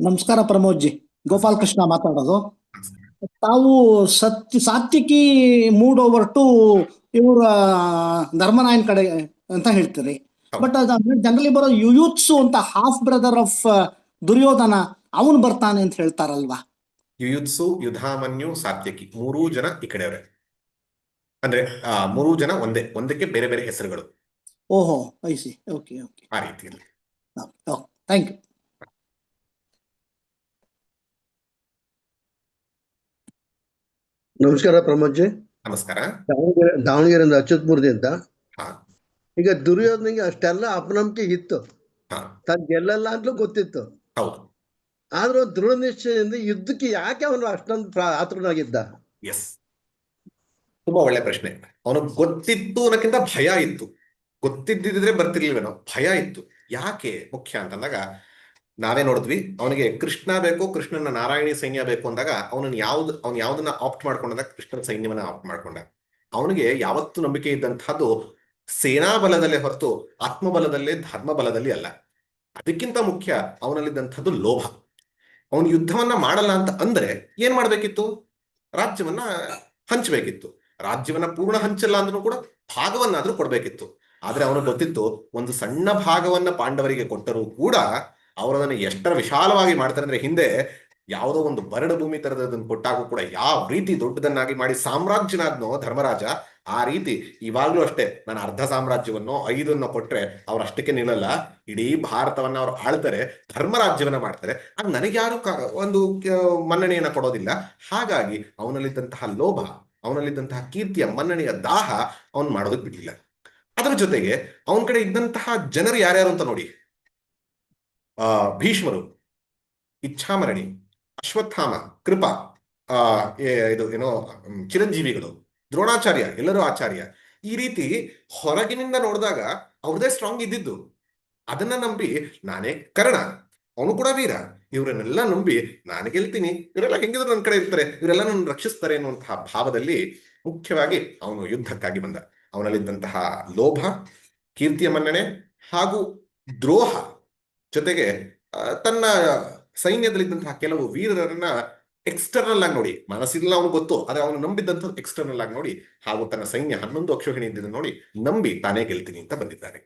ನಮಸ್ಕಾರ ಪ್ರಮೋದ್ ಜಿ. ಗೋಪಾಲ್ ಕೃಷ್ಣ ಮಾತಾಡೋದು. ತಾವು ಸಾತ್ವಿಕಿ ಮೂಡ್ ಓವರ್ ಟು ಇವರ ಧರ್ಮರಾಯನ್ ಕಡೆ ಅಂತ ಹೇಳ್ತೀರಿ. ಬಟ್ ಜನರಲಿ ಬರೋ ಯುಯುತ್ಸು ಅಂತ ಹಾಫ್ ಬ್ರದರ್ ಆಫ್ ದುರ್ಯೋಧನ ಅವನು ಬರ್ತಾನೆ ಅಂತ ಹೇಳ್ತಾರಲ್ವಾ? ಯುಯುತ್ಸು, ಯುಧಾಮನ್ಯು, ಸಾತ್ಯಕಿ ಮೂರೂ ಜನ ಈ ಕಡೆಯವರೇ. ಅಂದ್ರೆ ಮೂರೂ ಜನ ಒಂದಕ್ಕೆ ಬೇರೆ ಬೇರೆ ಹೆಸರುಗಳು. ಓಹೋ, ಐಸಿ. ಓಕೆ ಓಕೆ, ಆ ರೀತಿಯಲ್ಲಿ. Thank you. ನಮಸ್ಕಾರ ಪ್ರಮೋದ್ ಜಿ. ನಮಸ್ಕಾರ. ದಾವಣಗೆರೆಯಿಂದ ಅಚ್ಯುತ್ ಮೂರ್ತಿ ಅಂತ. ಈಗ ದುರ್ಯೋಧನಿಗೆ ಅಷ್ಟೆಲ್ಲ ಅಪನಂಬಿಕೆ ಇತ್ತು, ತಾನು ಗೆಲ್ಲಲ್ಲ ಅಂತಲೂ ಗೊತ್ತಿತ್ತು. ಹೌದು. ಆದ್ರೂ ದೃಢ ನಿಶ್ಚಯದಿಂದ ಯುದ್ಧಕ್ಕೆ ಯಾಕೆ ಅವನು ಅಷ್ಟೊಂದು ಆತುರನಾಗಿದ್ದ? ಎಸ್, ತುಂಬಾ ಒಳ್ಳೆ ಪ್ರಶ್ನೆ. ಅವನು ಗೊತ್ತಿತ್ತು ಅನ್ನೋಕ್ಕಿಂತ ಭಯ ಇತ್ತು. ಗೊತ್ತಿದ್ದಿದ್ರೆ ಬರ್ತಿರ್ಲಿಲ್ವೇನೋ, ಭಯ ಇತ್ತು. ಯಾಕೆ ಮುಖ್ಯ ಅಂತಂದಾಗ ನಾವೇ ನೋಡಿದ್ವಿ, ಅವನಿಗೆ ಕೃಷ್ಣ ಬೇಕು, ಕೃಷ್ಣನ ನಾರಾಯಣಿ ಸೈನ್ಯ ಬೇಕು ಅಂದಾಗ ಅವನು ಯಾವ್ದನ್ನ ಆಪ್ಟ್ ಮಾಡ್ಕೊಂಡಾಗ ಕೃಷ್ಣನ ಸೈನ್ಯವನ್ನ ಆಪ್ಟ್ ಮಾಡ್ಕೊಂಡ. ಅವನಿಗೆ ಯಾವತ್ತೂ ನಂಬಿಕೆ ಇದ್ದಂತಹದ್ದು ಸೇನಾ ಬಲದಲ್ಲೇ ಹೊರತು ಆತ್ಮಬಲದಲ್ಲೇ, ಧರ್ಮ ಬಲದಲ್ಲಿ ಅಲ್ಲ. ಅದಕ್ಕಿಂತ ಮುಖ್ಯ ಅವನಲ್ಲಿದ್ದಂಥದ್ದು ಲೋಭ. ಅವನು ಯುದ್ಧವನ್ನ ಮಾಡಲ್ಲ ಅಂತ ಅಂದ್ರೆ ಏನ್ ಮಾಡ್ಬೇಕಿತ್ತು? ರಾಜ್ಯವನ್ನ ಹಂಚಬೇಕಿತ್ತು. ರಾಜ್ಯವನ್ನ ಪೂರ್ಣ ಹಂಚಲ್ಲ ಅಂದ್ರೂ ಕೂಡ ಭಾಗವನ್ನಾದ್ರೂ ಕೊಡ್ಬೇಕಿತ್ತು. ಆದ್ರೆ ಅವನು ಗೊತ್ತಿತ್ತು, ಒಂದು ಸಣ್ಣ ಭಾಗವನ್ನ ಪಾಂಡವರಿಗೆ ಕೊಟ್ಟರೂ ಕೂಡ ಅವರದನ್ನು ಎಷ್ಟರ ವಿಶಾಲವಾಗಿ ಮಾಡ್ತಾರೆ ಅಂದ್ರೆ, ಹಿಂದೆ ಯಾವುದೋ ಒಂದು ಬರಡು ಭೂಮಿ ತರದನ್ನು ಕೊಟ್ಟಾಗೂ ಕೂಡ ಯಾವ ರೀತಿ ದೊಡ್ಡದನ್ನಾಗಿ ಮಾಡಿ ಸಾಮ್ರಾಜ್ಯನಾದ್ನೋ ಧರ್ಮರಾಜ, ಆ ರೀತಿ ಇವಾಗ್ಲೂ ಅಷ್ಟೇ ನಾನು ಅರ್ಧ ಸಾಮ್ರಾಜ್ಯವನ್ನೋ 5 ಕೊಟ್ರೆ ಅವ್ರು ಅಷ್ಟಕ್ಕೆ ನಿಲ್ಲಲ್ಲ, ಇಡೀ ಭಾರತವನ್ನ ಅವ್ರು ಆಳ್ತಾರೆ, ಧರ್ಮರಾಜ್ಯವನ್ನ ಮಾಡ್ತಾರೆ. ಆಗ ನನಗೆ ಯಾರು ಒಂದು ಮನ್ನಣೆಯನ್ನ ಕೊಡೋದಿಲ್ಲ. ಹಾಗಾಗಿ ಅವನಲ್ಲಿದ್ದಂತಹ ಲೋಭ, ಅವನಲ್ಲಿದ್ದಂತಹ ಕೀರ್ತಿಯ ಮನ್ನಣೆಯ ದಾಹ ಅವನು ಮಾಡೋದಕ್ಕೆ ಬಿಡ್ಲಿಲ್ಲ. ಅದರ ಜೊತೆಗೆ ಅವನ ಕಡೆ ಇದ್ದಂತಹ ಜನರು ಯಾರ್ಯಾರು ಅಂತ ನೋಡಿ. ಭೀಷ್ಮರು, ಇಚ್ಛಾಮರಣಿ, ಅಶ್ವತ್ಥಾಮ, ಕೃಪಾ, ಇದು ಏನೋ ಚಿರಂಜೀವಿಗಳು, ದ್ರೋಣಾಚಾರ್ಯ, ಎಲ್ಲರೂ ಆಚಾರ್ಯ. ಈ ರೀತಿ ಹೊರಗಿನಿಂದ ನೋಡಿದಾಗ ಅವ್ರದೇ ಸ್ಟ್ರಾಂಗ್ ಇದ್ದಿದ್ದು. ಅದನ್ನ ನಂಬಿ ನಾನೇ ಕರ್ಣ, ಅವನು ಕೂಡ ವೀರ, ಇವರನ್ನೆಲ್ಲ ನಂಬಿ ನಾನು ಗೆಲ್ತೀನಿ, ಇವರೆಲ್ಲ ಹೆಂಗಿದ್ರು ನನ್ನ ಕಡೆ ಇರ್ತಾರೆ, ಇವರೆಲ್ಲ ನನ್ನ ರಕ್ಷಿಸ್ತಾರೆ ಅನ್ನುವಂತಹ ಭಾವದಲ್ಲಿ ಮುಖ್ಯವಾಗಿ ಅವನು ಯುದ್ಧಕ್ಕಾಗಿ ಬಂದ. ಅವನಲ್ಲಿದ್ದಂತಹ ಲೋಭ, ಕೀರ್ತಿಯ ಮನ್ನಣೆ ಹಾಗೂ ದ್ರೋಹ, ಜೊತೆಗೆ ತನ್ನ ಸೈನ್ಯದಲ್ಲಿದ್ದಂತಹ ಕೆಲವು ವೀರರನ್ನ ಎಕ್ಸ್ಟರ್ನಲ್ ಆಗಿ ನೋಡಿ, ಮನಸ್ಸಿಲ್ಲ ಅವನು ಗೊತ್ತು, ಆದ್ರೆ ಅವನು ನಂಬಿದ್ದಂಥದ್ದು ಎಕ್ಸ್ಟರ್ನಲ್ ಆಗಿ ನೋಡಿ, ಹಾಗೂ ತನ್ನ ಸೈನ್ಯ 11 ಅಕ್ಷೋಹಿಣಿ ಇದ್ದಿದ್ದು ನೋಡಿ ನಂಬಿ ತಾನೇ ಗೆಲ್ತೀನಿ ಅಂತ ಬಂದಿದ್ದಾನೆ.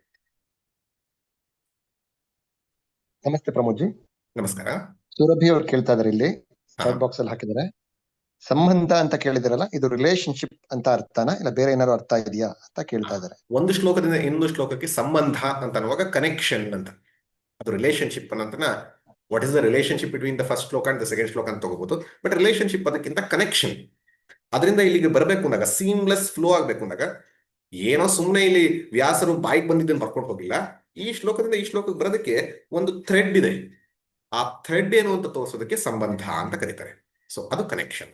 ನಮಸ್ತೆ ಪ್ರಮೋದ್ ಜಿ. ನಮಸ್ಕಾರ. ಸುರಭಿ ಅವ್ರು ಕೇಳ್ತಾ ಇದಾರೆ, ಇಲ್ಲಿ ಚಾಟ್ ಬಾಕ್ಸ್ ಅಲ್ಲಿ ಹಾಕಿದ್ದಾರೆ. ಸಂಬಂಧ ಅಂತ ಕೇಳಿದಿರಲ್ಲ, ಇದು ರಿಲೇಶನ್ಶಿಪ್ ಅಂತ ಅರ್ಥನಾ ಇಲ್ಲ ಬೇರೆ ಏನಾದ್ರು ಅರ್ಥ ಇದೆಯಾ ಅಂತ ಕೇಳ್ತಾ ಇದಾರೆ. ಒಂದು ಶ್ಲೋಕದಿಂದ ಇನ್ನೊಂದು ಶ್ಲೋಕಕ್ಕೆ ಸಂಬಂಧ ಅಂತ ಅನ್ನುವಾಗ ಕನೆಕ್ಷನ್ ಅಂತ, ಅದು ರಿಲೇಶನ್ಶಿಪ್ ಅನ್ನೋದನ್ನ what is the relationship between the first ಶ್ಲೋಕ ಅಂಡ್ ದ ಸೆಕೆಂಡ್ ಶ್ಲೋಕ ಅಂತ ತಗೋಬಹುದು. ಬಟ್ ರಿಲೇಶನ್ಶಿಪ್ ಅದಕ್ಕಿಂತ ಕನೆಕ್ಷನ್. ಅದರಿಂದ ಇಲ್ಲಿಗೆ ಬರಬೇಕು ಅಂದಾಗ, ಸೀಮ್ಲೆಸ್ ಫ್ಲೋ ಆಗ್ಬೇಕು ಅಂದಾಗ, ಏನೋ ಸುಮ್ಮನೆ ಇಲ್ಲಿ ವ್ಯಾಸರು ಬಾಯಿಗೆ ಬಂದಿದ್ದನ್ನು ಬರ್ಕೊಂಡು ಹೋಗಿಲ್ಲ. ಈ ಶ್ಲೋಕದಿಂದ ಈ ಶ್ಲೋಕಕ್ಕೆ ಬರೋದಕ್ಕೆ ಒಂದು ಥ್ರೆಡ್ ಇದೆ. ಆ ಥ್ರೆಡ್ ಏನು ಅಂತ ತೋರಿಸೋದಕ್ಕೆ ಸಂಬಂಧ ಅಂತ ಕರೀತಾರೆ. ಸೊ ಅದು ಕನೆಕ್ಷನ್.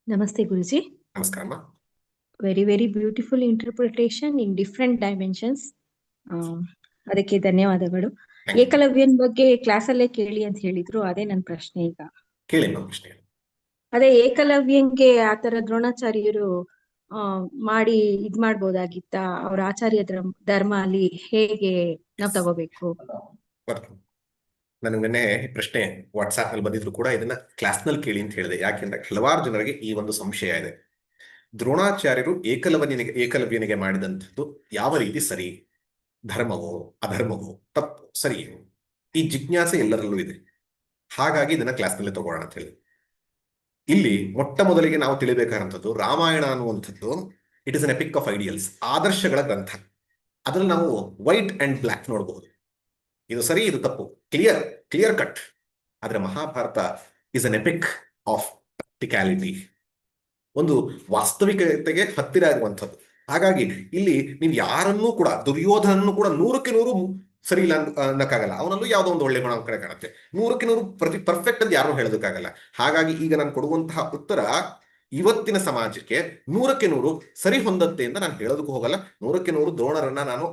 ನಮಸ್ತೆ ಗುರುಜಿ. ನಮಸ್ಕಾರ. Very beautiful interpretation in different dimensions. ಅದಕ್ಕೆ ಧನ್ಯವಾದಗಳು. ಏಕಲವ್ಯನ್ ಬಗ್ಗೆ ಕ್ಲಾಸ್ ಅಲ್ಲೇ ಕೇಳಿ ಅಂತ ಹೇಳಿದ್ರು, ಅದೇ ನನ್ನ ಪ್ರಶ್ನೆ. ಈಗ ಕೇಳಿ ಪ್ರಶ್ನೆ. ಅದೇ ಏಕಲವ್ಯನ್ಗೆ ಆತರ ದ್ರೋಣಾಚಾರ್ಯರು ಮಾಡಿ ಇದ್ ಮಾಡ್ಬೋದಾಗಿತ್ತ? ಅವ್ರ ಆಚಾರ್ಯ ಧರ್ಮ ಅಲ್ಲಿ ಹೇಗೆ ನಾವ್ ತಗೋಬೇಕು? ನನಗೆ ನಿನ್ನೆ ಪ್ರಶ್ನೆ ವಾಟ್ಸ್ಆಪ್ ನಲ್ಲಿ ಬಂದಿದ್ರು ಕೂಡ, ಇದನ್ನ ಕ್ಲಾಸ್ ನಲ್ಲಿ ಕೇಳಿ ಅಂತ ಹೇಳಿದೆ. ಯಾಕೆಂದ್ರೆ ಹಲವಾರು ಜನರಿಗೆ ಈ ಒಂದು ಸಂಶಯ ಇದೆ. ದ್ರೋಣಾಚಾರ್ಯರು ಏಕಲವ್ಯನಿಗೆ ಮಾಡಿದಂಥದ್ದು ಯಾವ ರೀತಿ ಸರಿ? ಧರ್ಮವೋ ಅಧರ್ಮವೋ, ತಪ್ಪು ಸರಿಯೋ? ಈ ಜಿಜ್ಞಾಸೆ ಎಲ್ಲರಲ್ಲೂ ಇದೆ. ಹಾಗಾಗಿ ಇದನ್ನ ಕ್ಲಾಸ್ ನಲ್ಲಿ ತಗೋಣ ಅಂತ ಹೇಳಿ. ಇಲ್ಲಿ ಮೊಟ್ಟ ಮೊದಲಿಗೆ ನಾವು ತಿಳಿಬೇಕಾದಂಥದ್ದು, ರಾಮಾಯಣ ಅನ್ನುವಂಥದ್ದು it is an epic of ideals, ಆದರ್ಶಗಳ ಗ್ರಂಥ. ಅದ್ರಲ್ಲಿ ನಾವು ವೈಟ್ ಅಂಡ್ ಬ್ಲ್ಯಾಕ್ ನೋಡಬಹುದು, ಇದು ಸರಿ ಇದು ತಪ್ಪು, ಕ್ಲಿಯರ್ ಕಟ್. ಆದ್ರೆ Mahabharata is an epic of practicality, ಒಂದು ವಾಸ್ತವಿಕತೆಗೆ ಹತ್ತಿರ ಆಗುವಂಥದ್ದು. ಹಾಗಾಗಿ ಇಲ್ಲಿ ನೀವು ಯಾರನ್ನೂ ಕೂಡ, ದುರ್ಯೋಧನನ್ನು ಕೂಡ 100ಕ್ಕೆ 100 ಸರಿ ಇಲ್ಲ ಅನ್ನಕ್ಕಾಗಲ್ಲ. ಅವನಲ್ಲೂ ಯಾವುದೋ ಒಂದು ಒಳ್ಳೆ ಗುಣ ಕಡೆ ಕಾಣುತ್ತೆ. 100ಕ್ಕೆ 100 ಪರ್ಫೆಕ್ಟ್ ಅಂತ ಯಾರನ್ನೂ ಹೇಳೋದಕ್ಕಾಗಲ್ಲ. ಹಾಗಾಗಿ ಈಗ ನಾನು ಕೊಡುವಂತಹ ಉತ್ತರ ಇವತ್ತಿನ ಸಮಾಜಕ್ಕೆ 100ಕ್ಕೆ 100 ಸರಿ ಹೊಂದತ್ತೆ ಅಂತ ನಾನು ಹೇಳೋದಕ್ಕೂ ಹೋಗಲ್ಲ. 100ಕ್ಕೆ 100 ದ್ರೋಣರನ್ನ ನಾನು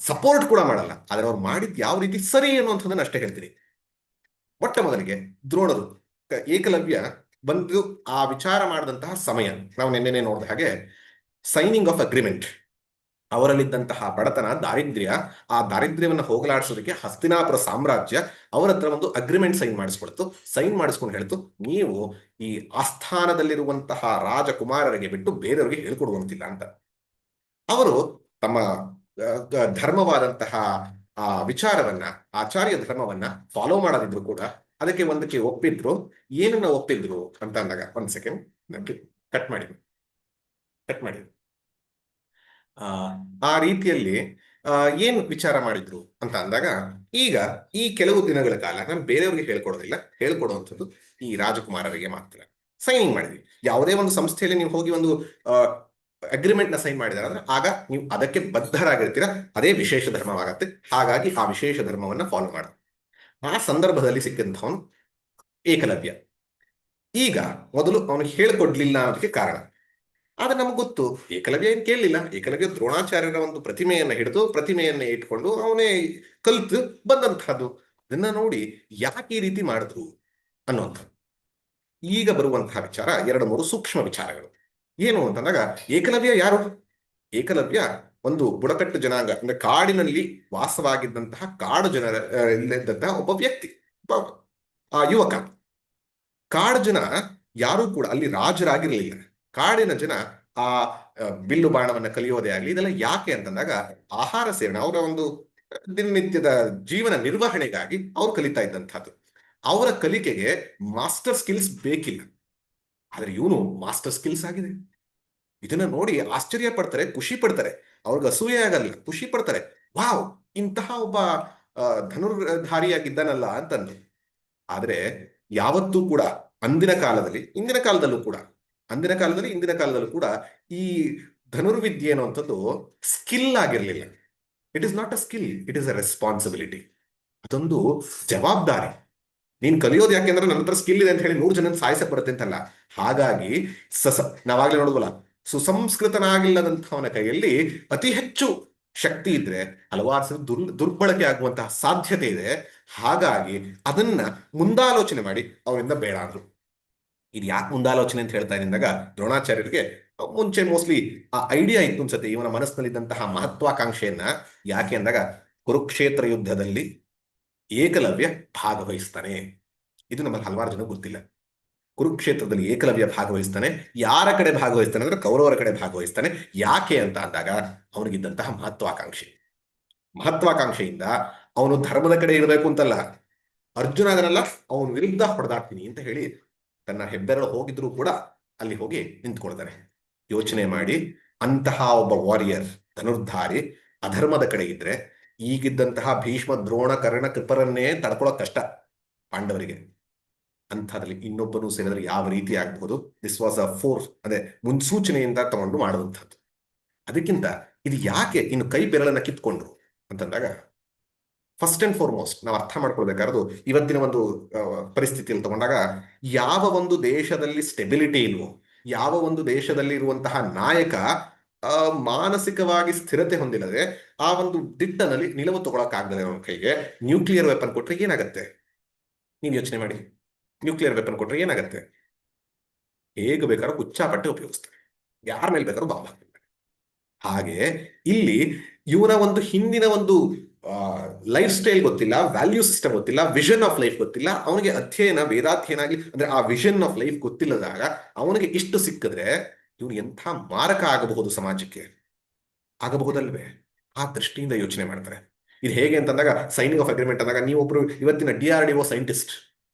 ಸಪೋರ್ಟ್ ಕೂಡ ಮಾಡಲ್ಲ. ಆದ್ರೆ ಅವ್ರು ಮಾಡಿದ್ ಯಾವ ರೀತಿ ಸರಿ ಅನ್ನುವಂಥದ್ದನ್ನ ಅಷ್ಟೇ ಹೇಳ್ತೀನಿ. ಮೊಟ್ಟ ಮೊದಲಿಗೆ ದ್ರೋಣರು, ಏಕಲವ್ಯ ಬಂದು ಆ ವಿಚಾರ ಮಾಡಿದಂತಹ ಸಮಯ ನಾವು ನಿನ್ನೆ ನೋಡಿದ ಹಾಗೆ, ಸೈನಿಂಗ್ ಆಫ್ ಅಗ್ರಿಮೆಂಟ್. ಅವರಲ್ಲಿದ್ದಂತಹ ಬಡತನ, ದಾರಿದ್ರ್ಯ, ಆ ದಾರಿದ್ರ್ಯವನ್ನು ಹೋಗಲಾಡಿಸೋದಕ್ಕೆ ಹಸ್ತಿನಾಪುರ ಸಾಮ್ರಾಜ್ಯ ಅವರ ಹತ್ರ ಒಂದು ಅಗ್ರಿಮೆಂಟ್ ಸೈನ್ ಮಾಡಿಸ್ಕೊಳ್ತು. ಸೈನ್ ಮಾಡಿಸ್ಕೊಂಡು ಹೇಳ್ತು, ನೀವು ಈ ಆಸ್ಥಾನದಲ್ಲಿರುವಂತಹ ರಾಜಕುಮಾರರಿಗೆ ಬಿಟ್ಟು ಬೇರೆಯವರಿಗೆ ಹೇಳ್ಕೊಡುವಂತಿಲ್ಲ ಅಂತ. ಅವರು ತಮ್ಮ ಧರ್ಮವಾದಂತಹ ಆ ವಿಚಾರವನ್ನ, ಆಚಾರ್ಯ ಧರ್ಮವನ್ನ ಫಾಲೋ ಮಾಡದಿದ್ರು ಕೂಡ ಅದಕ್ಕೆ ಒಂದಕ್ಕೆ ಒಪ್ಪಿದ್ರು. ಏನನ್ನ ಒಪ್ಪಿದ್ರು ಅಂತ ಅಂದಾಗ, ಒಂದ್ ಸೆಕೆಂಡ್ ಕಟ್ ಮಾಡಿ. ಆ ರೀತಿಯಲ್ಲಿ ಏನು ವಿಚಾರ ಮಾಡಿದ್ರು ಅಂತ ಅಂದಾಗ, ಈಗ ಈ ಕೆಲವು ದಿನಗಳ ಕಾಲ ನಾನು ಬೇರೆಯವ್ರಿಗೆ ಹೇಳ್ಕೊಡೋದಿಲ್ಲ, ಹೇಳ್ಕೊಡುವಂಥದ್ದು ಈ ರಾಜಕುಮಾರರಿಗೆ ಮಾತ್ರ. ಸೈನಿಂಗ್ ಮಾಡಿದ್ವಿ. ಯಾವುದೇ ಒಂದು ಸಂಸ್ಥೆಯಲ್ಲಿ ನೀವು ಹೋಗಿ ಒಂದು ಅಗ್ರಿಮೆಂಟ್ ನ ಸೈನ್ ಮಾಡಿದಾರೆ ಅಂದ್ರೆ ಆಗ ನೀವು ಅದಕ್ಕೆ ಬದ್ಧರಾಗಿರ್ತೀರ, ಅದೇ ವಿಶೇಷ ಧರ್ಮವಾಗತ್ತೆ. ಹಾಗಾಗಿ ಆ ವಿಶೇಷ ಧರ್ಮವನ್ನ ಫಾಲೋ ಮಾಡ. ಆ ಸಂದರ್ಭದಲ್ಲಿ ಸಿಕ್ಕಂಥವನು ಏಕಲವ್ಯ. ಈಗ ಮೊದಲು ಅವನು ಹೇಳ್ಕೊಡ್ಲಿಲ್ಲ ಅನ್ನೋದಕ್ಕೆ ಕಾರಣ. ಆದ್ರೆ ನಮ್ಗೆ ಗೊತ್ತು, ಏಕಲವ್ಯ ಏನ್ ಕೇಳಲಿಲ್ಲ. ಏಕಲವ್ಯ ದ್ರೋಣಾಚಾರ್ಯರ ಒಂದು ಪ್ರತಿಮೆಯನ್ನ ಹಿಡಿದು, ಪ್ರತಿಮೆಯನ್ನ ಇಟ್ಕೊಂಡು ಅವನೇ ಕಲ್ತು ಬಂದಂತಹದ್ದು. ಅದನ್ನ ನೋಡಿ ಯಾಕೆ ಈ ರೀತಿ ಮಾಡಿದ್ರು ಅನ್ನುವಂಥ ಈಗ ಬರುವಂತಹ ವಿಚಾರ 2-3 ಸೂಕ್ಷ್ಮ ವಿಚಾರಗಳು. ಏನು ಅಂತಂದಾಗ, ಏಕಲವ್ಯ ಯಾರು? ಏಕಲವ್ಯ ಒಂದು ಬುಡಕಟ್ಟು ಜನಾಂಗ, ಅಂದ್ರೆ ಕಾಡಿನಲ್ಲಿ ವಾಸವಾಗಿದ್ದಂತಹ ಕಾಡು ಜನರ ಇಲ್ಲದಂತಹ ಒಬ್ಬ ವ್ಯಕ್ತಿ, ಯುವಕ. ಕಾಡು ಜನ ಯಾರು ಕೂಡ ಅಲ್ಲಿ ರಾಜರಾಗಿರ್ಲಿಲ್ಲ. ಕಾಡಿನ ಜನ ಆ ಬಿಲ್ಲು ಬಾಣವನ್ನ ಕಲಿಯೋದೇ ಆಗ್ಲಿ, ಇದೆಲ್ಲ ಯಾಕೆ ಅಂತಂದಾಗ ಆಹಾರ ಸೇವನೆ, ಅವರ ಒಂದು ದಿನನಿತ್ಯದ ಜೀವನ ನಿರ್ವಹಣೆಗಾಗಿ ಅವ್ರು ಕಲಿತಾ ಇದ್ದಂಥದ್ದು. ಅವರ ಕಲಿಕೆಗೆ ಮಾಸ್ಟರ್ ಸ್ಕಿಲ್ಸ್ ಬೇಕಿಲ್ಲ. ಆದ್ರೆ ಇವನು ಮಾಸ್ಟರ್ ಸ್ಕಿಲ್ಸ್ ಆಗಿದೆ. ಇದನ್ನ ನೋಡಿ ಆಶ್ಚರ್ಯ ಪಡ್ತಾರೆ, ಖುಷಿ ಪಡ್ತಾರೆ. ಅವ್ರಿಗೆ ಅಸೂಯೆ ಆಗಲ್ಲ, ಖುಷಿ ಪಡ್ತಾರೆ. ವಾವ್, ಇಂತಹ ಒಬ್ಬ ಧನುರ್ಧಾರಿಯಾಗಿದ್ದಾನಲ್ಲ ಅಂತಂದು. ಆದ್ರೆ ಯಾವತ್ತೂ ಕೂಡ ಅಂದಿನ ಕಾಲದಲ್ಲಿ, ಇಂದಿನ ಕಾಲದಲ್ಲೂ ಕೂಡ, ಅಂದಿನ ಕಾಲದಲ್ಲಿ ಇಂದಿನ ಕಾಲದಲ್ಲೂ ಕೂಡ ಈ ಧನುರ್ವಿದ್ಯೆ ಅನ್ನುವಂಥದ್ದು ಸ್ಕಿಲ್ ಆಗಿರ್ಲಿಲ್ಲ. It is not a skill, it is a responsibility. ಅದೊಂದು ಜವಾಬ್ದಾರಿ. ನೀನ್ ಕಲಿಯೋದು ಯಾಕೆಂದ್ರೆ ನನ್ನ ಹತ್ರ ಸ್ಕಿಲ್ ಇದೆ ಅಂತ ಹೇಳಿ 100 ಜನ ಸಾಯಿಸಕ್ ಬರುತ್ತೆ ಅಂತಲ್ಲ. ಹಾಗಾಗಿ ನಾವಾಗ್ಲೇ ನೋಡುವಲ್ಲ, ಸುಸಂಸ್ಕೃತನಾಗಿಲ್ಲದಂಥವನ ಕೈಯಲ್ಲಿ ಅತಿ ಹೆಚ್ಚು ಶಕ್ತಿ ಇದ್ರೆ ಹಲವಾರು ಸಲ ದುರ್ಬಳಕೆ ಆಗುವಂತಹ ಸಾಧ್ಯತೆ ಇದೆ. ಹಾಗಾಗಿ ಅದನ್ನ ಮುಂದಾಲೋಚನೆ ಮಾಡಿ ಅವರಿಂದ ಬೇಡ ಅಂದ್ರು. ಇದು ಯಾಕೆ ಮುಂದಾಲೋಚನೆ ಅಂತ ಹೇಳ್ತಾ ಇದ್ದಾಗ, ದ್ರೋಣಾಚಾರ್ಯರಿಗೆ ಮುಂಚೆ ಮೋಸ್ಟ್ಲಿ ಆ ಐಡಿಯಾ ಇತ್ತು ಅನ್ಸುತ್ತೆ, ಇವನ ಮನಸ್ಸಿನಲ್ಲಿದ್ದಂತಹ ಮಹತ್ವಾಕಾಂಕ್ಷೆಯನ್ನ. ಯಾಕೆ ಅಂದಾಗ, ಕುರುಕ್ಷೇತ್ರ ಯುದ್ಧದಲ್ಲಿ ಏಕಲವ್ಯ ಭಾಗವಹಿಸ್ತಾನೆ. ಇದು ನಮ್ಮಲ್ಲಿ ಹಲವಾರು ಜನ ಗೊತ್ತಿಲ್ಲ. ಕುರುಕ್ಷೇತ್ರದಲ್ಲಿ ಏಕಲವ್ಯ ಭಾಗವಹಿಸ್ತಾನೆ. ಯಾರ ಕಡೆ ಭಾಗವಹಿಸ್ತಾನೆ ಅಂದ್ರೆ ಕೌರವರ ಕಡೆ ಭಾಗವಹಿಸ್ತಾನೆ. ಯಾಕೆ ಅಂತ ಅಂದಾಗ, ಅವನಿಗಿದ್ದಂತಹ ಮಹತ್ವಾಕಾಂಕ್ಷೆಯಿಂದ ಅವನು ಧರ್ಮದ ಕಡೆ ಇರಬೇಕು ಅಂತಲ್ಲ, ಅರ್ಜುನ ಅದನ್ನೆಲ್ಲ ಅವನ ವಿರುದ್ಧ ಹೊಡೆದಾಡ್ತೀನಿ ಅಂತ ಹೇಳಿ ತನ್ನ ಹೆಬ್ಬೆರಳು ಹೋಗಿದ್ರು ಕೂಡ ಅಲ್ಲಿ ಹೋಗಿ ನಿಂತ್ಕೊಳ್ತಾನೆ. ಯೋಚನೆ ಮಾಡಿ, ಅಂತಹ ಒಬ್ಬ ವಾರಿಯರ್, ಧನುರ್ಧಾರಿ ಅಧರ್ಮದ ಕಡೆ ಇದ್ರೆ ಈಗಿದ್ದಂತಹ ಭೀಷ್ಮ, ದ್ರೋಣ, ಕರ್ಣ, ಕೃಪರನ್ನೇ ತಡ್ಕೊಳ್ಳೋಕ್ ಕಷ್ಟ ಪಾಂಡವರಿಗೆ. ಅಂಥದ್ರಲ್ಲಿ ಇನ್ನೊಬ್ಬನು ಸೇರಿದ್ರೆ ಯಾವ ರೀತಿ ಆಗಬಹುದು? ದಿಸ್ ವಾಸ್ ಅ ಫೋರ್ಸ್, ಅದೇ ಮುನ್ಸೂಚನೆಯಿಂದ ತಗೊಂಡು ಮಾಡುವಂಥದ್ದು. ಅದಕ್ಕಿಂತ ಇದು ಯಾಕೆ ಇನ್ನು ಕೈ ಬೆರಳನ್ನ ಕಿತ್ಕೊಂಡ್ರು ಅಂತಂದಾಗ, ಫಸ್ಟ್ ಅಂಡ್ ಫಾರ್ಮೋಸ್ಟ್ ನಾವು ಅರ್ಥ ಮಾಡ್ಕೊಳ್ಬೇಕಾದ್ರು, ಇವತ್ತಿನ ಒಂದು ಪರಿಸ್ಥಿತಿಯಲ್ಲಿ ತಗೊಂಡಾಗ, ಯಾವ ಒಂದು ದೇಶದಲ್ಲಿ ಸ್ಟೆಬಿಲಿಟಿ ಇಲ್ವೋ, ಯಾವ ಒಂದು ದೇಶದಲ್ಲಿ ಇರುವಂತಹ ನಾಯಕ ಮಾನಸಿಕವಾಗಿ ಸ್ಥಿರತೆ ಹೊಂದಿಲ್ಲದೆ ಆ ಒಂದು ದಿಟ್ಟನಲ್ಲಿ ನಿಲುವು ತಗೊಳಕ್ಕಾಗದೆ ಅವನ ಕೈಗೆ ನ್ಯೂಕ್ಲಿಯರ್ ವೆಪನ್ ಕೊಟ್ರೆ ಏನಾಗತ್ತೆ? ನೀವು ಯೋಚನೆ ಮಾಡಿ. ನ್ಯೂಕ್ಲಿಯರ್ ವೆಪನ್ ಕೊಟ್ರೆ ಏನಾಗತ್ತೆ? ಹೇಗೆ ಬೇಕಾದ್ರೂ ಹುಚ್ಚಾಪಟ್ಟೆ ಉಪಯೋಗಿಸ್ತಾರೆ, ಯಾರ ಮೇಲೆ ಬೇಕಾದ್ರೂ ಬಾಂಬ್ ಹಾಕ್ತಾರೆ. ಹಾಗೆ ಇಲ್ಲಿ ಇವನ ಒಂದು ಹಿಂದಿನ ಒಂದು ಲೈಫ್ ಸ್ಟೈಲ್ ಗೊತ್ತಿಲ್ಲ, ವ್ಯಾಲ್ಯೂ ಸಿಸ್ಟಮ್ ಗೊತ್ತಿಲ್ಲ, ವಿಷನ್ ಆಫ್ ಲೈಫ್ ಗೊತ್ತಿಲ್ಲ. ಅವನಿಗೆ ಅಧ್ಯಯನ, ವೇದಾಧ್ಯಯನ ಆಗಲಿ, ಅಂದ್ರೆ ಆ ವಿಷನ್ ಆಫ್ ಲೈಫ್ ಗೊತ್ತಿಲ್ಲದಾಗ ಅವನಿಗೆ ಇಷ್ಟು ಸಿಕ್ಕಿದ್ರೆ ಇವನು ಎಂಥ ಮಾರಕ ಆಗಬಹುದು, ಸಮಾಜಕ್ಕೆ ಆಗಬಹುದಲ್ವೇ? ಆ ದೃಷ್ಟಿಯಿಂದ ಯೋಚನೆ ಮಾಡ್ತಾರೆ. ಇದು ಹೇಗೆ ಅಂತಂದಾಗ, ಸೈನಿಂಗ್ ಆಫ್ ಅಗ್ರಿಮೆಂಟ್ ಅಂದಾಗ, ನೀವೊಬ್ರು ಇವತ್ತಿನ DRDO ಸೈಂಟಿಸ್ಟ್,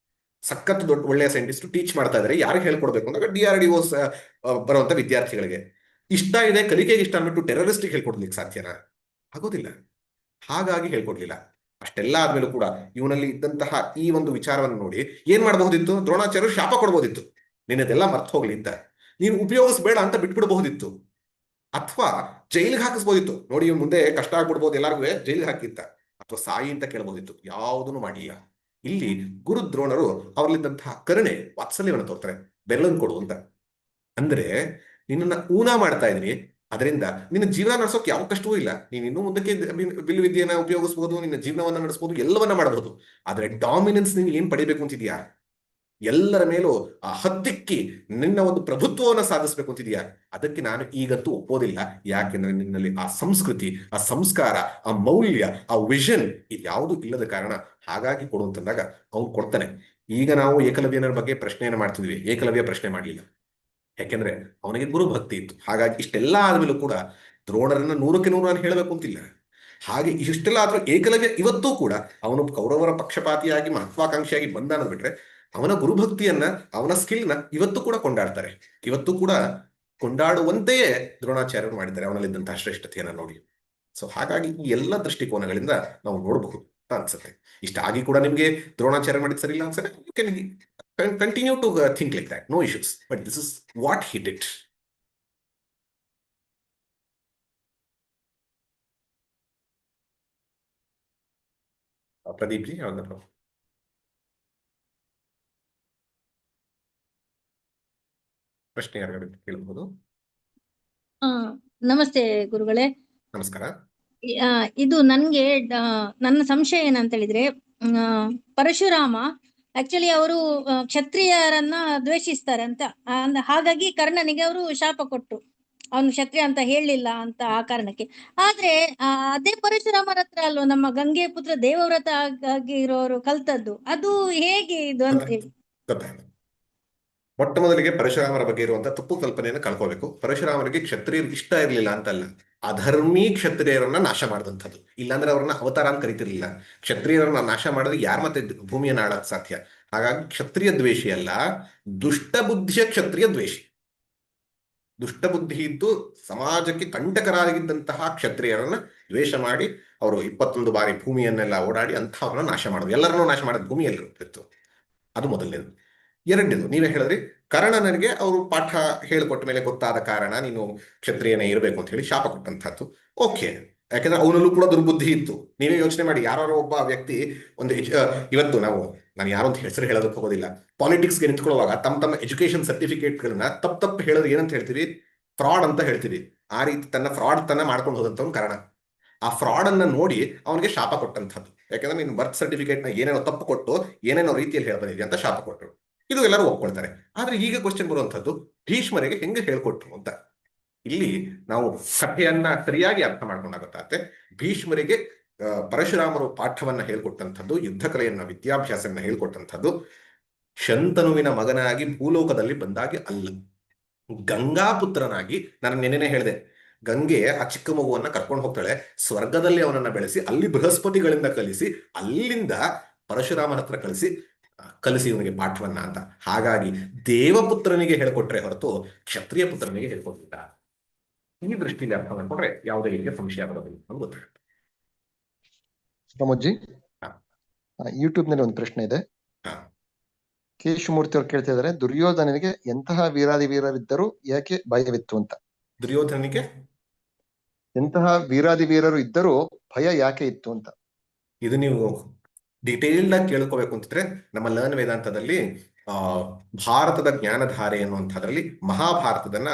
ಸಖತ್ ದೊಡ್ಡ ಒಳ್ಳೆಯ ಸೈಂಟಿಸ್ಟ್ ಟೀಚ್ ಮಾಡ್ತಾ ಇದ್ದಾರೆ. ಯಾರಿಗೆ ಹೇಳ್ಕೊಡ್ಬೇಕು ಅಂದಾಗ DRDO ಬರುವಂತ ವಿದ್ಯಾರ್ಥಿಗಳಿಗೆ ಇಷ್ಟ ಇದೆ, ಕಲಿಕೆಗೆ ಇಷ್ಟ ಅಂದ್ಬಿಟ್ಟು ಟೆರರಿಸ್ಟಿಗೆ ಹೇಳ್ಕೊಡ್ಲಿಕ್ಕೆ ಸಾಧ್ಯನಾ? ಆಗೋದಿಲ್ಲ. ಹಾಗಾಗಿ ಹೇಳ್ಕೊಡ್ಲಿಲ್ಲ. ಅಷ್ಟೆಲ್ಲ ಆದ್ಮೇಲೂ ಕೂಡ ಇವನಲ್ಲಿ ಇದ್ದಂತಹ ಈ ಒಂದು ವಿಚಾರವನ್ನು ನೋಡಿ ಏನ್ ಮಾಡಬಹುದಿತ್ತು? ದ್ರೋಣಾಚಾರ್ಯರು ಶಾಪ ಕೊಡ್ಬೋದಿತ್ತು, ನಿನ್ನದೆಲ್ಲ ಮರ್ತು ಹೋಗ್ಲಿ ಅಂತ, ನೀನು ಉಪಯೋಗಿಸ್ಬೇಡ ಅಂತ ಬಿಟ್ಬಿಡಬಹುದಿತ್ತು. ಅಥವಾ ಜೈಲಿಗೆ ಹಾಕಿಸ್ಬೋದಿತ್ತು. ನೋಡಿ, ಇವ್ ಮುಂದೆ ಕಷ್ಟ ಆಗ್ಬಿಡ್ಬೋದು ಎಲ್ಲರಿಗೂ, ಜೈಲಿಗೆ ಹಾಕಿತ್ತ, ಅಥವಾ ಸಾಯಿ ಅಂತ ಕೇಳ್ಬೋದಿತ್ತು. ಯಾವುದನ್ನು ಮಾಡಿಲ್ಲ. ಇಲ್ಲಿ ಗುರು ದ್ರೋಣರು ಅವರಲ್ಲಿದ್ದಂತಹ ಕರುಣೆ, ವಾತ್ಸಲ್ಯವನ್ನು ತೋರ್ತಾರೆ. ಬೆರಳನ್ನು ಕೊಡು ಅಂತ. ಅಂದ್ರೆ ನಿನ್ನನ್ನ ಊನ ಮಾಡ್ತಾ ಇದೀನಿ, ಅದರಿಂದ ನಿನ್ನ ಜೀವನ ನಡೆಸೋಕೆ ಯಾವ ಕಷ್ಟವೂ ಇಲ್ಲ. ನೀನು ಇನ್ನು ಮುಂದಕ್ಕೆ ಬಿಲ್ಲು ವಿದ್ಯೆಯನ್ನ ಉಪಯೋಗಿಸಬಹುದು, ನಿನ್ನ ಜೀವನವನ್ನ ನಡೆಸಬಹುದು, ಎಲ್ಲವನ್ನ ಮಾಡಬಹುದು. ಆದ್ರೆ ಡಾಮಿನೆನ್ಸ್ ನೀನು ಏನ್ ಪಡಿಬೇಕು ಅಂತಿದ್ಯಾ? ಎಲ್ಲರ ಮೇಲೂ ಹತ್ತಿಕ್ಕಿ ನಿನ್ನ ಒಂದು ಪ್ರಭುತ್ವವನ್ನು ಸಾಧಿಸ್ಬೇಕು ಅಂತಿದೀಯಾ, ಅದಕ್ಕೆ ನಾನು ಈಗಂತೂ ಒಪ್ಪೋದಿಲ್ಲ. ಯಾಕೆಂದ್ರೆ ನಿನ್ನಲ್ಲಿ ಆ ಸಂಸ್ಕೃತಿ, ಆ ಸಂಸ್ಕಾರ, ಆ ಮೌಲ್ಯ, ಆ ವಿಷನ್ ಇದ್ಯಾವುದು ಇಲ್ಲದ ಕಾರಣ ಹಾಗಾಗಿ ಕೊಡು ಅಂತಂದಾಗ ಅವ್ನು ಕೊಡ್ತಾನೆ. ಈಗ ನಾವು ಏಕಲವ್ಯನ ಬಗ್ಗೆ ಪ್ರಶ್ನೆಯನ್ನು ಮಾಡ್ತಿದ್ವಿ, ಏಕಲವ್ಯ ಪ್ರಶ್ನೆ ಮಾಡಲಿಲ್ಲ. ಯಾಕೆಂದ್ರೆ ಅವನಿಗೆ ಗುರು ಭಕ್ತಿ ಇತ್ತು. ಹಾಗಾಗಿ ಇಷ್ಟೆಲ್ಲ ಆದ್ಮೇಲೂ ಕೂಡ ದ್ರೋಣರನ್ನ 100ಕ್ಕೆ 100 ನಾನು ಹೇಳಬೇಕು ಅಂತಿಲ್ಲ. ಹಾಗೆ ಇಷ್ಟೆಲ್ಲ ಆದ್ರೂ ಏಕಲವ್ಯ ಇವತ್ತೂ ಕೂಡ ಅವನು ಕೌರವರ ಪಕ್ಷಪಾತಿಯಾಗಿ ಮಹತ್ವಾಕಾಂಕ್ಷಿಯಾಗಿ ಬಂದಾನ ಬಿಟ್ರೆ ಅವನ ಗುರುಭಕ್ತಿಯನ್ನ, ಅವನ ಸ್ಕಿಲ್ನ ಇವತ್ತು ಕೂಡ ಕೊಂಡಾಡ್ತಾರೆ. ಇವತ್ತು ಕೂಡ ಕೊಂಡಾಡುವಂತೆಯೇ ದ್ರೋಣಾಚಾರ್ಯರು ಮಾಡಿದ್ದಾರೆ ಅವನಲ್ಲಿದ್ದಂತಹ ಶ್ರೇಷ್ಠತೆಯನ್ನ ನೋಡಿ. ಸೊ ಹಾಗಾಗಿ ಈ ಎಲ್ಲ ದೃಷ್ಟಿಕೋನಗಳಿಂದ ನಾವು ನೋಡಬಹುದು ಅಂತ ಅನ್ಸುತ್ತೆ. ಇಷ್ಟಾಗಿ ಕೂಡ ನಿಮ್ಗೆ ದ್ರೋಣಾಚಾರ್ಯ ಮಾಡಿದ್ ಸರಿ ಇಲ್ಲ ಅನ್ಸುತ್ತೆ, you can continue to think like that, no issues, but this is what he did. Pradeep ji ಯಾವ್ದಾದ್ರು ಪ್ರಶ್ನೆ ಯಾರು ಕೇಳಬಹುದು? ನಮಸ್ತೆ ಗುರುಗಳೇ. ನಮಸ್ಕಾರ. ಇದು ನನ್ಗೆ ನನ್ನ ಸಂಶಯ ಏನಂತ ಹೇಳಿದ್ರೆ, ಪರಶುರಾಮ ಆಕ್ಚುಲಿ ಅವರು ಕ್ಷತ್ರಿಯರನ್ನ ದ್ವೇಷಿಸ್ತಾರೆ ಅಂತ, ಹಾಗಾಗಿ ಕರ್ಣನಿಗೆ ಅವರು ಶಾಪ ಕೊಟ್ಟು ಅವನು ಕ್ಷತ್ರಿಯ ಅಂತ ಹೇಳಲಿಲ್ಲ ಅಂತ ಆ ಕಾರಣಕ್ಕೆ. ಆದ್ರೆ ಅದೇ ಪರಶುರಾಮರ ಹತ್ರ ಅಲ್ವ ನಮ್ಮ ಗಂಗೆ ಪುತ್ರ ದೇವವ್ರತ ಆಗಿರೋರು ಕಲ್ತದ್ದು, ಅದು ಹೇಗೆ ಇದು ಅಂತ ಹೇಳಿ. ಗೊತ್ತಾಯ್ತು. ಮೊಟ್ಟ ಮೊದಲಿಗೆ ಪರಶುರಾಮರ ಬಗ್ಗೆ ಇರುವಂತಹ ತಪ್ಪು ಕಲ್ಪನೆಯನ್ನು ಕಳ್ಕೋಬೇಕು. ಪರಶುರಾಮರಿಗೆ ಕ್ಷತ್ರಿಯರು ಇಷ್ಟ ಇರಲಿಲ್ಲ ಅಂತಲ್ಲ, ಅಧರ್ಮಿ ಕ್ಷತ್ರಿಯರನ್ನ ನಾಶ ಮಾಡಿದಂಥದ್ದು. ಇಲ್ಲಾಂದ್ರೆ ಅವ್ರನ್ನ ಅವತಾರ ಅಂತ ಕರಿತಿರ್ಲಿಲ್ಲ. ಕ್ಷತ್ರಿಯರನ್ನ ನಾಶ ಮಾಡಿದ್ರೆ ಯಾರು ಮತ್ತೆ ಭೂಮಿಯನ್ನು ಆಳಕ್ ಸಾಧ್ಯ? ಹಾಗಾಗಿ ಕ್ಷತ್ರಿಯ ದ್ವೇಷಿ ಅಲ್ಲ, ದುಷ್ಟ ಬುದ್ಧಿಯ ಕ್ಷತ್ರಿಯ ದ್ವೇಷಿ. ದುಷ್ಟ ಬುದ್ಧಿ ಇದ್ದು ಸಮಾಜಕ್ಕೆ ಕಂಟಕರಾಗಿದ್ದಂತಹ ಕ್ಷತ್ರಿಯರನ್ನ ದ್ವೇಷ ಮಾಡಿ ಅವರು 21 ಬಾರಿ ಭೂಮಿಯನ್ನೆಲ್ಲ ಓಡಾಡಿ ಅಂಥವ್ರನ್ನ ನಾಶ ಮಾಡೋದು, ಎಲ್ಲರನ್ನೂ ನಾಶ ಮಾಡೋದು ಭೂಮಿಯಲ್ಲಿ ಇತ್ತು. ಅದು ಮೊದಲನೇದು. ಎರಡನೇದು, ನೀವೇ ಹೇಳಿದ್ರಿ ಕರ್ಣನಿಗೆ ಅವರು ಪಾಠ ಹೇಳಿಕೊಟ್ಟ ಮೇಲೆ ಗೊತ್ತಾದ ಕಾರಣ ನೀನು ಕ್ಷತ್ರಿಯನೇ ಇರಬೇಕು ಅಂತ ಹೇಳಿ ಶಾಪ ಕೊಟ್ಟಂತಹದ್ದು. ಓಕೆ, ಯಾಕೆಂದ್ರೆ ಅವನಲ್ಲೂ ಕೂಡ ದುರ್ಬುದ್ಧಿ ಇತ್ತು. ನೀವೇ ಯೋಚನೆ ಮಾಡಿ, ಯಾರೋ ಒಬ್ಬ ವ್ಯಕ್ತಿ ಒಂದು ಇವತ್ತು ನಾನು ಯಾರೋ ಅಂತ ಹೆಸರು ಹೇಳೋದಕ್ಕೆ ಹೋಗೋದಿಲ್ಲ, ಪಾಲಿಟಿಕ್ಸ್ಗೆ ನಿಂತ್ಕೊಳ್ಳುವಾಗ ತಮ್ಮ ಎಜುಕೇಶನ್ ಸರ್ಟಿಫಿಕೇಟ್ಗಳನ್ನ ತಪ್ಪು ಹೇಳಿದ್ರೆ ಏನಂತ ಹೇಳ್ತೀವಿ? ಫ್ರಾಡ್ ಅಂತ ಹೇಳ್ತೀವಿ. ಆ ರೀತಿ ತನ್ನ ಮಾಡ್ಕೊಂಡು ಹೋದಂಥವ್ನು ಕಾರಣ. ಆ ಫ್ರಾಡ್ ಅನ್ನ ನೋಡಿ ಅವನಿಗೆ ಶಾಪ ಕೊಟ್ಟಂಥದ್ದು. ಯಾಕಂದ್ರೆ ನೀನು ಬರ್ತ್ ಸರ್ಟಿಫಿಕೇಟ್ನ ಏನೇನೋ ತಪ್ಪು ಕೊಟ್ಟು ಏನೇನೋ ರೀತಿಯಲ್ಲಿ ಹೇಳ್ಬಂದಿದೆ ಅಂತ ಶಾಪ ಕೊಟ್ಟರು. ಇದು ಎಲ್ಲರೂ ಒಪ್ಕೊಳ್ತಾರೆ. ಆದ್ರೆ ಈಗ ಕ್ವಶನ್ ಬರುವಂಥದ್ದು, ಭೀಷ್ಮರಿಗೆ ಹೆಂಗೆ ಹೇಳ್ಕೊಟ್ರು ಅಂತ. ಇಲ್ಲಿ ನಾವು ಕಥೆಯನ್ನ ಸರಿಯಾಗಿ ಅರ್ಥ ಮಾಡ್ಕೊಂಡಾಗುತ್ತೆ. ಭೀಷ್ಮರಿಗೆ ಪರಶುರಾಮರು ಪಾಠವನ್ನ ಹೇಳ್ಕೊಟ್ಟಂಥದ್ದು, ಯುದ್ಧ ಕಲೆಯನ್ನ, ವಿದ್ಯಾಭ್ಯಾಸವನ್ನ ಹೇಳ್ಕೊಟ್ಟಂಥದ್ದು ಶಂತನುವಿನ ಮಗನಾಗಿ ಭೂಲೋಕದಲ್ಲಿ ಬಂದಾಗಿ ಅಲ್ಲ, ಗಂಗಾಪುತ್ರನಾಗಿ. ನಾನು ನೆನ್ನೆನೇ ಹೇಳಿದೆ, ಗಂಗೆ ಆ ಚಿಕ್ಕ ಮಗುವನ್ನ ಕರ್ಕೊಂಡು ಹೋಗ್ತಾಳೆ, ಸ್ವರ್ಗದಲ್ಲಿ ಅವನನ್ನ ಬೆಳೆಸಿ ಅಲ್ಲಿ ಬೃಹಸ್ಪತಿಗಳಿಂದ ಕಲಿಸಿ ಅಲ್ಲಿಂದ ಪರಶುರಾಮನ ಹತ್ರ ಕಲಿಸಿ ಇವನಿಗೆ ಪಾಠವನ್ನ ಅಂತ. ಹಾಗಾಗಿ ದೇವಪುತ್ರನಿಗೆ ಹೇಳ್ಕೊಟ್ರೆ ಹೊರತು ಕ್ಷತ್ರಿಯ ಪುತ್ರನಿಗೆ ಹೇಳ್ಕೊಟ್ಟಿಲ್ಲ. ಈ ದೃಷ್ಟಿಯಲ್ಲಿ ಅರ್ಥ ಮಾಡ್ಕೊಂಡ್ರೆ ಯಾವುದೇ ರೀತಿಯ ಸಂಶಯ ಬರೋದಿಲ್ಲ ಅಂತ ಗೊತ್ತಾಗುತ್ತೆ. ಪ್ರಮೋದ್ ಜಿ, ಯೂಟ್ಯೂಬ್ ನಲ್ಲಿ ಒಂದು ಪ್ರಶ್ನೆ ಇದೆ. ಕೆ ಶಿವಮೂರ್ತಿ ಅವ್ರು ಕೇಳ್ತಾ ಇದಾರೆ, ದುರ್ಯೋಧನನಿಗೆ ಎಂತಹ ವೀರಾದಿ ವೀರರಿದ್ದರೂ ಯಾಕೆ ಭಯವಿತ್ತು ಅಂತ. ದುರ್ಯೋಧನಿಗೆ ಎಂತಹ ವೀರಾದಿ ವೀರರು ಇದ್ದರೂ ಭಯ ಯಾಕೆ ಇತ್ತು ಅಂತ. ಇದು ನೀವು ಡಿಟೇಲ್ಡ್ ಆಗಿ ಕೇಳ್ಕೋಬೇಕು ಅಂತಿದ್ರೆ ನಮ್ಮ ಲರ್ನ್ ವೇದಾಂತದಲ್ಲಿ ಭಾರತದ ಜ್ಞಾನಧಾರೆ ಅನ್ನುವಂಥದ್ರಲ್ಲಿ ಮಹಾಭಾರತದನ್ನ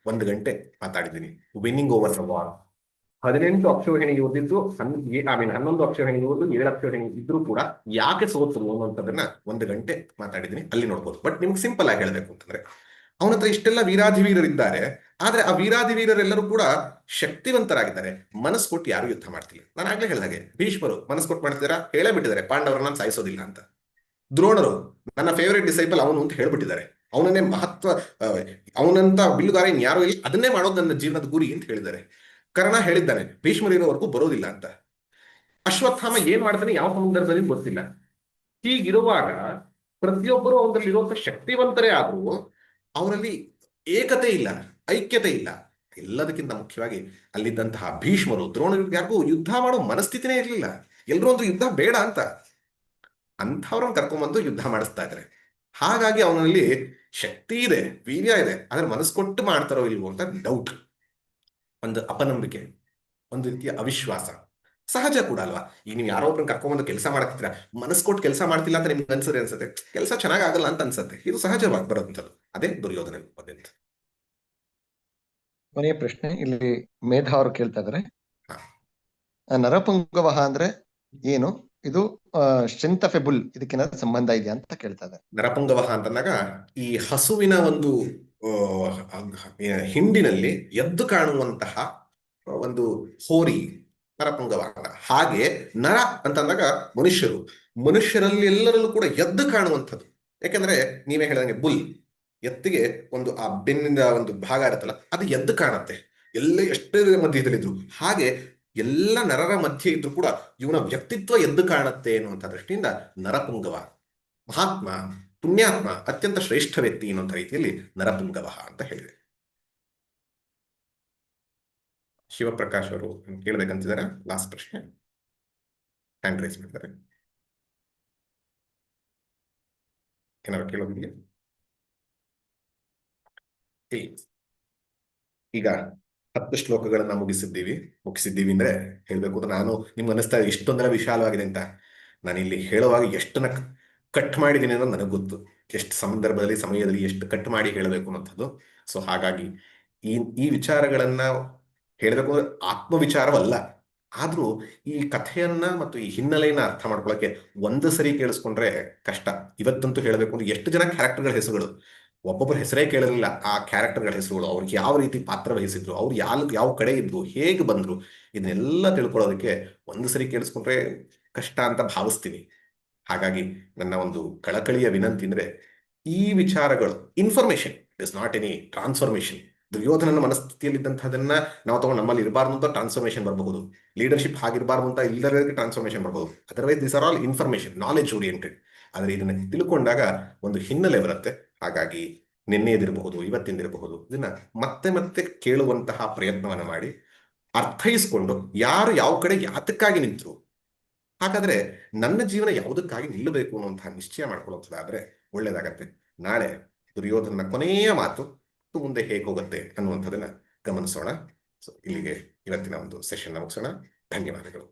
ಒಂದು ಗಂಟೆ ಮಾತಾಡಿದ್ದೀನಿ. Winning over the war. 18 ಅಕ್ಷೋಹಿಣಿ ಓದಿದ್ದು 11 ಅಕ್ಷೋಹಿಣಿ ಓದು 7 ಅಕ್ಷೋಹಿಣಿ ಇದ್ರೂ ಕೂಡ ಯಾಕೆ ಸೋತರು ಅನ್ನುವಂಥದ್ದನ್ನ 1 ಗಂಟೆ ಮಾತಾಡಿದ್ದೀನಿ, ಅಲ್ಲಿ ನೋಡ್ಬೋದು. ಬಟ್ ನಿಮ್ಗೆ ಸಿಂಪಲ್ ಆಗಿ ಹೇಳಬೇಕು ಅಂತಂದ್ರೆ, ಅವನ ಹತ್ರ ಇಷ್ಟೆಲ್ಲ ವೀರಾಧಿವೀರರಿದ್ದಾರೆ, ಆದ್ರೆ ಆ ವೀರಾಧಿವೀರರೆಲ್ಲರೂ ಕೂಡ ಶಕ್ತಿವಂತರಾಗಿದ್ದಾರೆ. ಮನಸ್ಸು ಕೊಟ್ಟು ಯಾರು ಯುದ್ಧ ಮಾಡ್ತಿಲ್ಲ. ನಾನು ಆಗ್ಲೇ ಹೇಳಿದಾಗೆ, ಭೀಷ್ಮರು ಮನಸ್ಸು ಕೊಟ್ಟು ಮಾಡ್ತಿದಾರ, ಹೇಳೇ ಬಿಟ್ಟಿದ್ದಾರೆ ಪಾಂಡವರನ್ನ ಸಾಯಿಸೋದಿಲ್ಲ ಅಂತ. ದ್ರೋಣರು ನನ್ನ ಫೇವರೇಟ್ ಡಿಸೈಪಲ್ ಅವನು ಅಂತ ಹೇಳ್ಬಿಟ್ಟಿದ್ದಾರೆ. ಅವನನ್ನೇ ಅವನಂತ ಬಿಲ್ಲುಗಾರ ಯಾರು ಇಲ್ಲ, ಅದನ್ನೇ ಮಾಡೋದು ನನ್ನ ಜೀವನದ ಗುರಿ ಅಂತ ಹೇಳಿದ್ದಾರೆ. ಕರ್ಣ ಹೇಳಿದ್ದಾನೆ ಭೀಷ್ಮರಿರೋವರೆಗೂ ಬರೋದಿಲ್ಲ ಅಂತ. ಅಶ್ವತ್ಥಾಮ ಏನ್ ಮಾಡ್ತಾನೆ ಯಾವ ಸಂದರ್ಭದಲ್ಲಿ ಗೊತ್ತಿಲ್ಲ. ಹೀಗಿರುವಾಗ ಪ್ರತಿಯೊಬ್ಬರು ಅವರಲ್ಲಿರುವಂತ ಶಕ್ತಿವಂತರೇ ಆದ್ರೂ ಅವರಲ್ಲಿ ಏಕತೆ ಇಲ್ಲ, ಐಕ್ಯತೆ ಇಲ್ಲ. ಎಲ್ಲದಕ್ಕಿಂತ ಮುಖ್ಯವಾಗಿ ಅಲ್ಲಿದ್ದಂತಹ ಭೀಷ್ಮರು, ದ್ರೋಣರಿಗೆ ಯಾರಿಗೂ ಯುದ್ಧ ಮಾಡೋ ಮನಸ್ಥಿತಿನೇ ಇರಲಿಲ್ಲ. ಎಲ್ಲರೂ ಒಂದು ಯುದ್ಧ ಬೇಡ ಅಂತ ಅಂಥವ್ರನ್ನ ಕರ್ಕೊಂಡ್ಬಂದು ಯುದ್ಧ ಮಾಡಿಸ್ತಾ ಇದ್ದಾರೆ. ಹಾಗಾಗಿ ಅವನಲ್ಲಿ ಶಕ್ತಿ ಇದೆ, ವೀರ್ಯ ಇದೆ, ಆದ್ರೆ ಮನಸ್ಸು ಕೊಟ್ಟು ಮಾಡ್ತಾರೋ ಇಲ್ವೋ ಅಂತ ಡೌಟ್, ಒಂದು ಅಪನಂಬಿಕೆ, ಒಂದು ರೀತಿಯ ಅವಿಶ್ವಾಸ ಸಹಜ ಕೂಡ ಅಲ್ವಾ. ಈಗ ನೀವು ಯಾರೋ ಒಬ್ರನ್ನ ಕರ್ಕೊಂಡ್ಬಂದು ಕೆಲಸ ಮಾಡಕ್ತಿದ್ರ, ಮನಸ್ಸು ಕೊಟ್ಟು ಕೆಲಸ ಮಾಡ್ತಿಲ್ಲ ಅಂತ ನಿಮ್ಗೆ ಅನ್ಸುತ್ತೆ, ಕೆಲಸ ಚೆನ್ನಾಗಾಗಲ್ಲ ಅಂತ ಅನ್ಸುತ್ತೆ. ಇದು ಸಹಜವಾಗಿ ಬರೋದಂಥದ್ದು. ಅದೇ ದುರ್ಯೋಧನ ಬಂದಂತ. ಕೊನೆಯ ಪ್ರಶ್ನೆ ಇಲ್ಲಿ ಮೇಧಾ ಅವರು ಕೇಳ್ತಾ ಇದಾರೆ, ನರಪುಂಗವಹ ಅಂದ್ರೆ ಏನು ಇದು ಸ್ಟ್ರೆಂತ್ ಆಫ್ ಎ ಬುಲ್ ಇದಕ್ಕೇನಾದ್ರು ಸಂಬಂಧ ಇದೆಯಾ ಅಂತ ಕೇಳ್ತಾ ಇದ್ದಾರೆ. ನರಪುಂಗವ ಅಂತಂದಾಗ ಈ ಹಸುವಿನ ಒಂದು ಹಿಂಡಿನಲ್ಲಿ ಎದ್ದು ಕಾಣುವಂತಹ ಒಂದು ಹೋರಿ ನರಪುಂಗವ ಅಂತ. ಹಾಗೆ ನರ ಅಂತಂದಾಗ ಮನುಷ್ಯರಲ್ಲಿ ಎಲ್ಲರಲ್ಲೂ ಕೂಡ ಎದ್ದು ಕಾಣುವಂಥದ್ದು. ಯಾಕಂದ್ರೆ ನೀವೇ ಹೇಳಿದಂಗೆ ಬುಲ್ ಎತ್ತಿಗೆ ಒಂದು ಆ ಬೆನ್ನಿನ ಒಂದು ಭಾಗ ಇರುತ್ತಲ್ಲ, ಅದು ಎದ್ದು ಕಾಣುತ್ತೆ ಎಲ್ಲ ಎಷ್ಟೇ ಮಧ್ಯದಲ್ಲಿದ್ರು. ಹಾಗೆ ಎಲ್ಲ ನರರ ಮಧ್ಯೆ ಇದ್ರು ಕೂಡ ಇವನ ವ್ಯಕ್ತಿತ್ವ ಎದ್ದು ಕಾಣುತ್ತೆ ಎನ್ನುವಂಥ ದೃಷ್ಟಿಯಿಂದ ನರಪುಂಗವ, ಮಹಾತ್ಮ, ಪುಣ್ಯಾತ್ಮ, ಅತ್ಯಂತ ಶ್ರೇಷ್ಠ ವ್ಯಕ್ತಿ ಎನ್ನುವಂಥ ರೀತಿಯಲ್ಲಿ ನರಪುಂಗವ ಅಂತ ಹೇಳಿದೆ. ಶಿವಪ್ರಕಾಶ್ ಅವರು ಕೇಳಬೇಕಂತಿದ್ದಾರೆ. ಲಾಸ್ಟ್ ಪ್ರಶ್ನೆ ಹ್ಯಾಂಡ್ ರೈಸ್ ಮಾಡಿದ್ದಾರೆ. ಏನಾದ್ರು ಕೇಳೋದಿದೆಯಾ? ಈಗ 10 ಶ್ಲೋಕಗಳನ್ನ ಮುಗಿಸಿದ್ದೀವಿ ಅಂದ್ರೆ ಹೇಳ್ಬೇಕು ಅಂದ್ರೆ ನಾನು ನಿಮ್ಗೆ ಅನಿಸ್ತಾ ಇದೆ ಇಷ್ಟೊಂದೆಲ್ಲ ವಿಶಾಲವಾಗಿದೆ ಅಂತ. ನಾನು ಇಲ್ಲಿ ಹೇಳುವಾಗ ಎಷ್ಟನ್ನ ಕಟ್ ಮಾಡಿದ್ದೀನಿ ಅನ್ನೋದು ನನಗೆ ಗೊತ್ತು, ಎಷ್ಟು ಸಮಯದಲ್ಲಿ ಎಷ್ಟು ಕಟ್ ಮಾಡಿ ಹೇಳಬೇಕು ಅನ್ನೋಂಥದ್ದು. ಸೊ ಹಾಗಾಗಿ ಈ ವಿಚಾರಗಳನ್ನ ಹೇಳಬೇಕು ಅಂದ್ರೆ ಆತ್ಮವಿಚಾರವಲ್ಲ, ಆದ್ರೂ ಈ ಕಥೆಯನ್ನ ಮತ್ತು ಈ ಹಿನ್ನೆಲೆಯನ್ನ ಅರ್ಥ ಮಾಡ್ಕೊಳಕ್ಕೆ ಒಂದು ಸರಿ ಕೇಳಿಸ್ಕೊಂಡ್ರೆ ಕಷ್ಟ. ಇವತ್ತಂತೂ ಹೇಳಬೇಕು ಅಂದ್ರೆ ಎಷ್ಟು ಜನ ಕ್ಯಾರೆಕ್ಟರ್ಗಳ ಹೆಸರುಗಳು, ಒಬ್ಬೊಬ್ಬರ ಹೆಸರೇ ಕೇಳಿರಲಿಲ್ಲ. ಆ ಕ್ಯಾರೆಕ್ಟರ್ಗಳ ಹೆಸರುಗಳು, ಅವ್ರಿಗೆ ಯಾವ ರೀತಿ ಪಾತ್ರ ವಹಿಸಿದ್ರು, ಅವ್ರು ಯಾವ ಕಡೆ ಇದ್ರು, ಹೇಗೆ ಬಂದ್ರು, ಇದನ್ನೆಲ್ಲ ತಿಳ್ಕೊಳ್ಳೋದಕ್ಕೆ ಒಂದು ಸರಿ ಕೇಳಿಸ್ಕೊಂಡ್ರೆ ಕಷ್ಟ ಅಂತ ಭಾವಿಸ್ತೀನಿ. ಹಾಗಾಗಿ ನನ್ನ ಒಂದು ಕಳಕಳಿಯ ವಿನಂತಿ ಅಂದ್ರೆ ಈ ವಿಚಾರಗಳು information, it is not any transformation. ದುರ್ಯೋಧನನ ಮನಸ್ಥಿತಿಯಲ್ಲಿದ್ದಂಥದನ್ನ ನಾವು ತಗೊಂಡು ನಮ್ಮಲ್ಲಿ ಇರಬಾರ್ದು ಅಂತ ಟ್ರಾನ್ಸ್ಫಾರ್ಮೇಶನ್ ಬರಬಹುದು, ಲೀಡರ್ಶಿಪ್ ಆಗಿರಬಾರ್ದು ಅಂತ ಇಲ್ಲದವರಿಗೆ ಟ್ರಾನ್ಸ್ಫಾರ್ಮೇಶನ್ ಬರಬಹುದು. Otherwise this are all information, knowledge oriented. ಆದರೆ ಇದನ್ನ ತಿಳ್ಕೊಂಡಾಗ ಒಂದು ಹಿನ್ನೆಲೆ ಬರುತ್ತೆ. ಹಾಗಾಗಿ ನಿನ್ನೆದಿರಬಹುದು, ಇವತ್ತಿಂದಿರಬಹುದು, ಇದನ್ನ ಮತ್ತೆ ಮತ್ತೆ ಕೇಳುವಂತಹ ಪ್ರಯತ್ನವನ್ನ ಮಾಡಿ ಅರ್ಥೈಸ್ಕೊಂಡು ಯಾರು ಯಾವ ಕಡೆ ಯಾತಕ್ಕಾಗಿ ನಿಂತರು, ಹಾಗಾದ್ರೆ ನನ್ನ ಜೀವನ ಯಾವುದಕ್ಕಾಗಿ ನಿಲ್ಲಬೇಕು ಅನ್ನುವಂತಹ ನಿಶ್ಚಯ ಮಾಡ್ಕೊಳ್ಳೋದಾದ್ರೆ ಒಳ್ಳೇದಾಗತ್ತೆ. ನಾಳೆ ದುರ್ಯೋಧನ ಕೊನೆಯ ಮಾತು ಮುಂದೆ ಹೇಗೆ ಹೋಗುತ್ತೆ ಅನ್ನುವಂಥದ್ದನ್ನ ಗಮನಿಸೋಣ. ಸೊ ಇಲ್ಲಿಗೆ ಇವತ್ತಿನ ಒಂದು ಸೆಷನ್ ಮುಗಿಸೋಣ. ಧನ್ಯವಾದಗಳು.